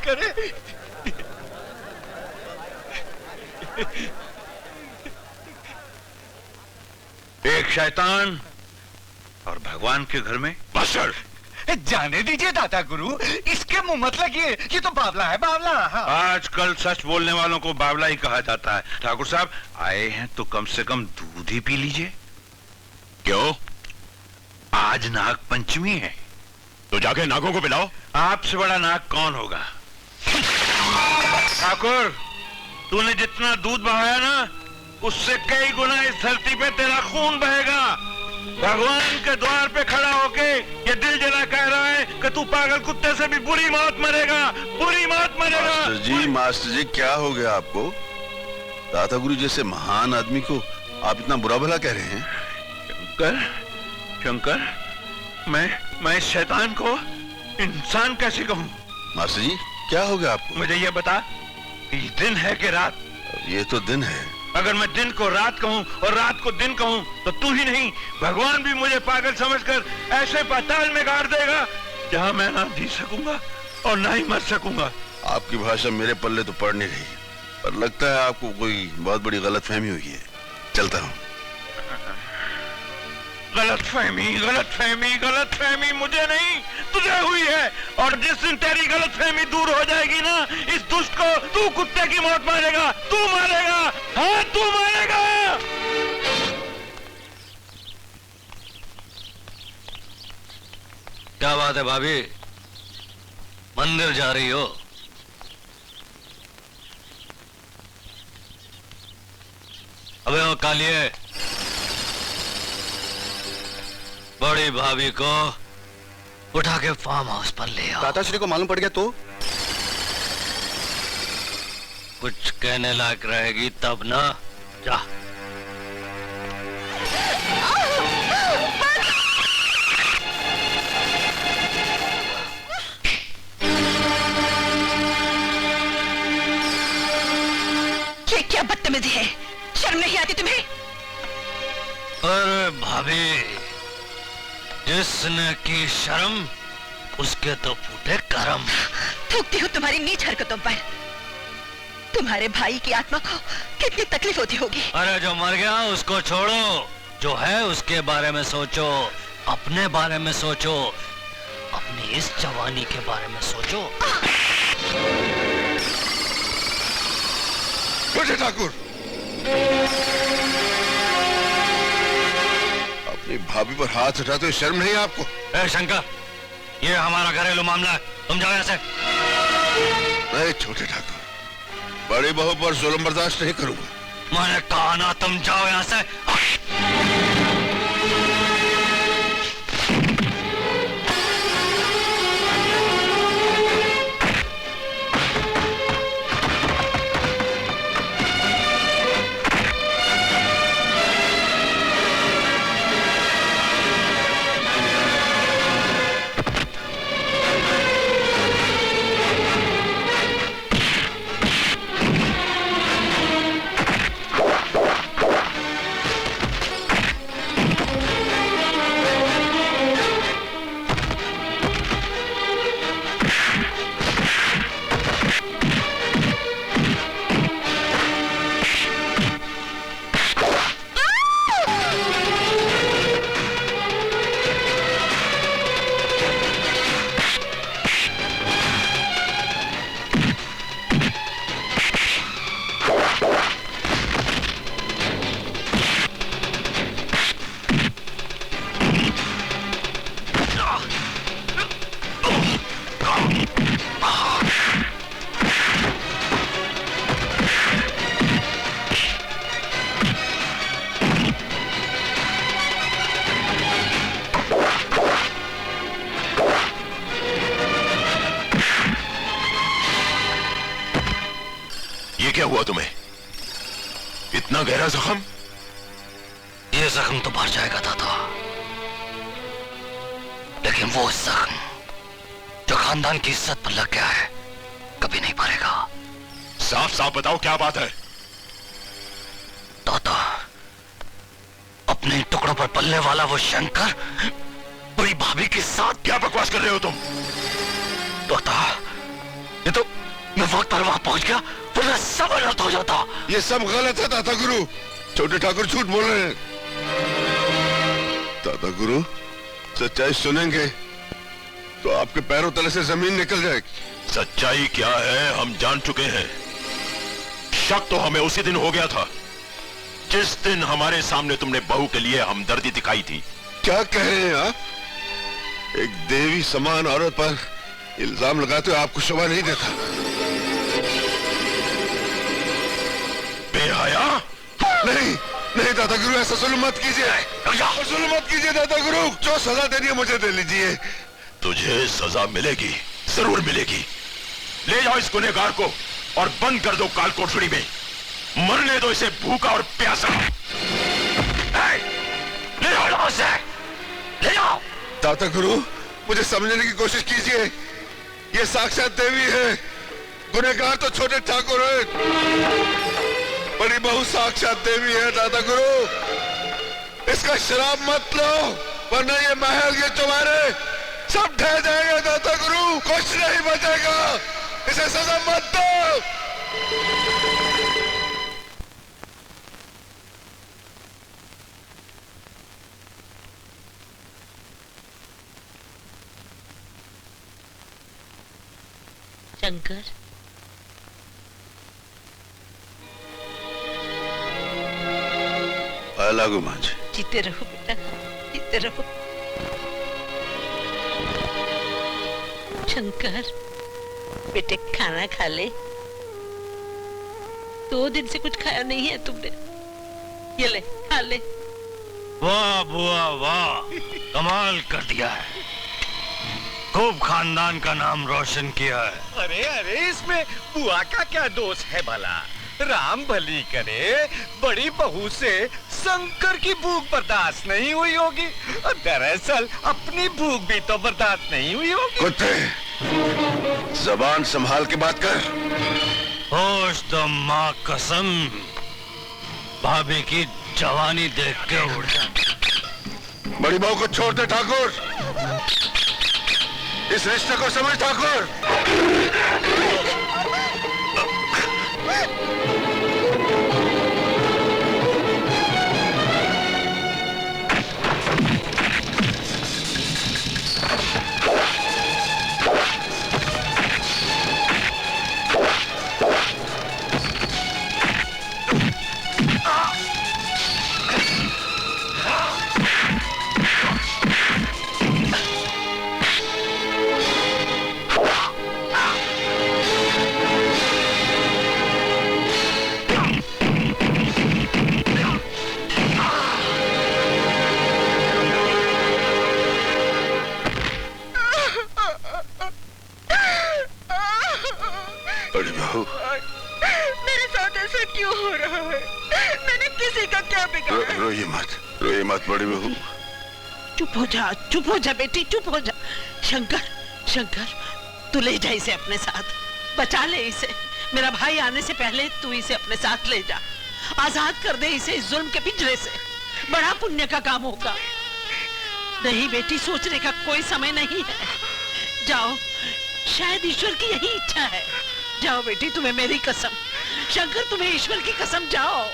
करे। एक शैतान और भगवान के घर में बसर। जाने दीजिए दादा गुरु, इसके मुंह मत लगिए, ये तो बावला है, बावला। हाँ। आजकल सच बोलने वालों को बावला ही कहा जाता है। ठाकुर साहब आए हैं तो कम से कम दूध ही पी लीजिए। क्यों? आज नाग पंचमी है। तो जाके नागों को पिलाओ। आपसे बड़ा नाग कौन होगा? ठाकुर, तूने जितना दूध बहाया ना, उससे कई गुना इस धरती पे तेरा खून बहेगा। भगवान के द्वार पे खड़ा होके ये दिल जला कह रहा है कि तू पागल कुत्ते से भी बुरी मौत मरेगा, बुरी मौत मरेगा। मास्टर जी क्या हो गया आपको? दादा गुरु जैसे महान आदमी को आप इतना बुरा भला कह रहे हैं? शंकर, शंकर, मैं इस शैतान को इंसान कैसे कहूँ? मास्टर जी क्या हो गया आपको? मुझे ये बता, ये दिन है कि रात? ये तो दिन है। अगर मैं दिन को रात कहूँ और रात को दिन कहूँ तो तू ही नहीं, भगवान भी मुझे पागल समझकर ऐसे पाताल में गाड़ देगा जहाँ मैं ना जी सकूंगा और ना ही मर सकूंगा। आपकी भाषा मेरे पल्ले तो पड़ नहीं रही, पर लगता है आपको कोई बहुत बड़ी गलतफहमी हुई है। चलता हूँ। गलतफहमी, गलतफहमी, गलतफहमी मुझे नहीं, तुझे हुई है। और जिस दिन तेरी गलतफहमी दूर हो जाएगी ना, इस दुष्ट को तू कुत्ते की मौत मारेगा, तू मारेगा, हाँ तू मारेगा। क्या बात है भाभी, मंदिर जा रही हो? अबे वो कालिए, बड़ी भाभी को उठा के फार्म हाउस पर ले आओ। दादाश्री को मालूम पड़ गया तो? कुछ कहने लायक रहेगी तब ना। जा। ये क्या बदतमीजी है, शर्म नहीं आती तुम्हें? अरे भाभी, जिसने की शर्म उसके तो फूटे करम। थूकती हूँ तुम्हारी नीच हरकतों पर। तुम्हारे भाई की आत्मा को कितनी तकलीफ होती होगी। अरे जो मर गया उसको छोड़ो, जो है उसके बारे में सोचो, अपने बारे में सोचो, अपनी इस जवानी के बारे में सोचो। ठाकुर, अपनी भाभी पर हाथ उठाते हुए शर्म नहीं आपको? ए शंकर, ये हमारा घरेलू मामला है, तुम जाओ यहाँ से। नहीं छोटे ठाकुर, बड़ी बहू पर जुल्म बर्दाश्त नहीं करूंगा। मैंने कहा ना, तुम जाओ यहाँ से। क्या हुआ तुम्हें? इतना गहरा जख्म? ये जख्म तो भर जाएगा दादा, लेकिन वो जख्म जो खानदान की इज्जत पर लग गया है कभी नहीं भरेगा। साफ साफ बताओ क्या बात है? दादा, अपने टुकड़ों पर पलने वाला वो शंकर बड़ी भाभी के साथ। क्या बकवास कर रहे हो तुम? दादा, ये तो मैं वक्त पर वहां पहुंच गया वरना सब अलर्ट हो जाता। ये सब गलत है दादा गुरु। छोटे ठाकुर झूठ बोल रहे हैं। दादा गुरु सच्चाई सुनेंगे तो आपके पैरों तले से जमीन निकल जाएगी। सच्चाई क्या है हम जान चुके हैं। शक तो हमें उसी दिन हो गया था जिस दिन हमारे सामने तुमने बहू के लिए हमदर्दी दिखाई थी। क्या कह रहे हैं आप? एक देवी समान औरत पर इल्जाम लगाते हुए आपको शोभा नहीं देता। बेहया? नहीं नहीं दादा गुरु, ऐसा जुल्म मत कीजिए। जुल्म मत कीजिए दादा गुरु। जो सजा देनी है मुझे दे लीजिए। तुझे सजा मिलेगी, जरूर मिलेगी। ले जाओ इस गुनहगार को और बंद कर दो काल कोठड़ी में। मरने दो इसे भूखा और प्यासा। ले जाओ इसे, ले जाओ। दादा गुरु मुझे समझने की कोशिश कीजिए। ये साक्षात देवी है, गुनहगार तो छोटे ठाकुर है। बड़ी बहू साक्षात देवी है दादा गुरु। इसका शराब मत लो वरना ये महल ये चौबारे सब ढह जाएगा दादा गुरु। कुछ नहीं बचेगा। इसे सजा मत दो। शंकर, लागू मांझ। जीते रहो बेटा, जीते रहो। शंकर बेटे खाना खा ले। 2 दिन से कुछ खाया नहीं है तुमने। ये ले खा ले। वाह बुआ वाह, कमाल कर दिया है। खूब खानदान का नाम रोशन किया है। अरे अरे इसमें बुआ का क्या दोष है भला? राम भली करे, बड़ी बहू से शंकर की भूख बर्दाश्त नहीं हुई होगी। दरअसल अपनी भूख भी तो बर्दाश्त नहीं हुई होगी। कुत्ते, जबान संभाल के बात कर। होश तो माँ कसम, भाभी की जवानी देख के उड़ जा। बड़ी बहू को छोड़ दे ठाकुर। इस रिश्ते को समझ ठाकुर। मेरे साथ ऐसा क्यों हो रहा है? मैंने किसी का क्या बिगाड़ा? रोइए मत बड़ी बहू। चुप हो जा बेटी, चुप हो जा। शंकर, शंकर तू ले जा इसे अपने साथ, बचा ले इसे। मेरा भाई आने से पहले तू इसे अपने साथ ले जा। आजाद कर दे इसे इस जुल्म के पिंजरे से। बड़ा पुण्य का काम होगा। नहीं बेटी, सोचने का कोई समय नहीं है। जाओ, शायद ईश्वर की यही इच्छा है। जाओ बेटी, तुम्हें मेरी कसम। शंकर, तुम्हें ईश्वर की कसम, जाओ।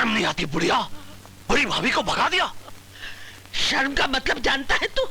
शर्म नहीं आती बुढ़िया? बड़ी भाभी को भगा दिया। शर्म का मतलब जानता है तू?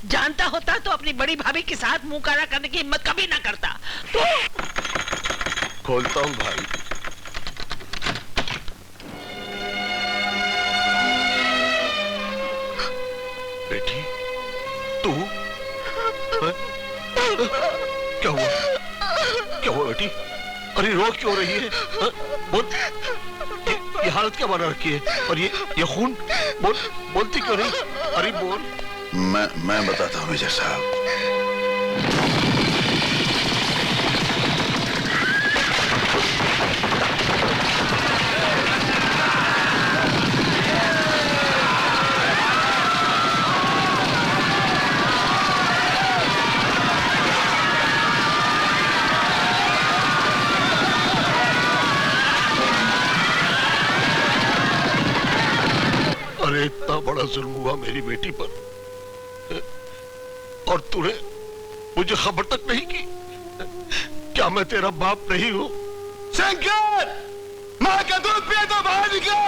जानता होता तो अपनी बड़ी भाभी के साथ मुंह काला करने की हिम्मत कभी ना करता। तो खोलता हूँ भाई। बेटी तू क्या हुआ? क्या हुआ बेटी? अरे रो क्यों रही है? बोल, ये हालत क्या बना रखी है? और ये खून बोलती क्यों नहीं? अरे बोल। मैं बताता हूँ मेजर साहब। अरे इतना बड़ा जुल्म हुआ मेरी बेटी पर, और तूने मुझे खबर तक नहीं की। क्या मैं तेरा बाप नहीं हूं? शंकर, मां का दूध पिए तो बाहर निकल।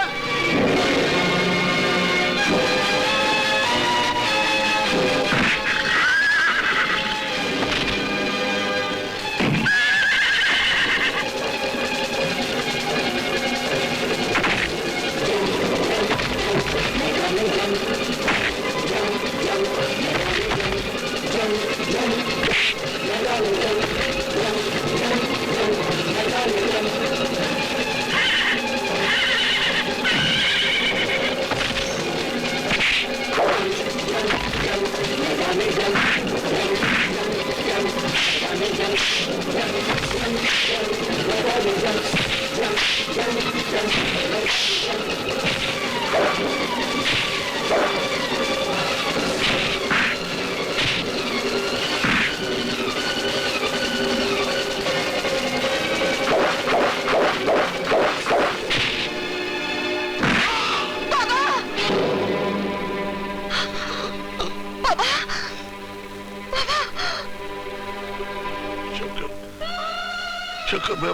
शंकर, मैं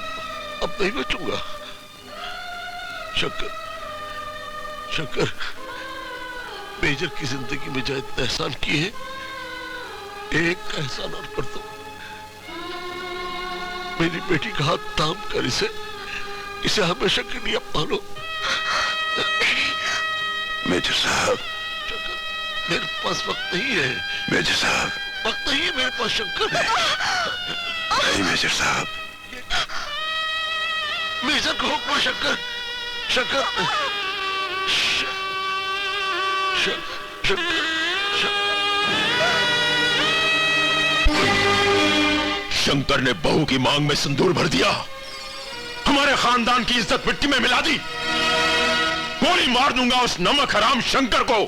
अब नहीं बचूंगा। शंकर, मेजर की जिंदगी में जो इतने एहसान किए, एक एहसान और कर दो। मेरी बेटी का हाथ थाम कर इसे हमेशा के लिए अपना लो। मेजर साहब। शंकर, मेरे पास वक्त नहीं है। मेजर साहब। वक्त नहीं है मेरे पास शंकर। नहीं मेजर साहब। मेजर को हुक्म शंकर। शंकर ने बहू की मांग में सिंदूर भर दिया, हमारे खानदान की इज्जत मिट्टी में मिला दी। गोली मार दूंगा उस नमक हराम शंकर को।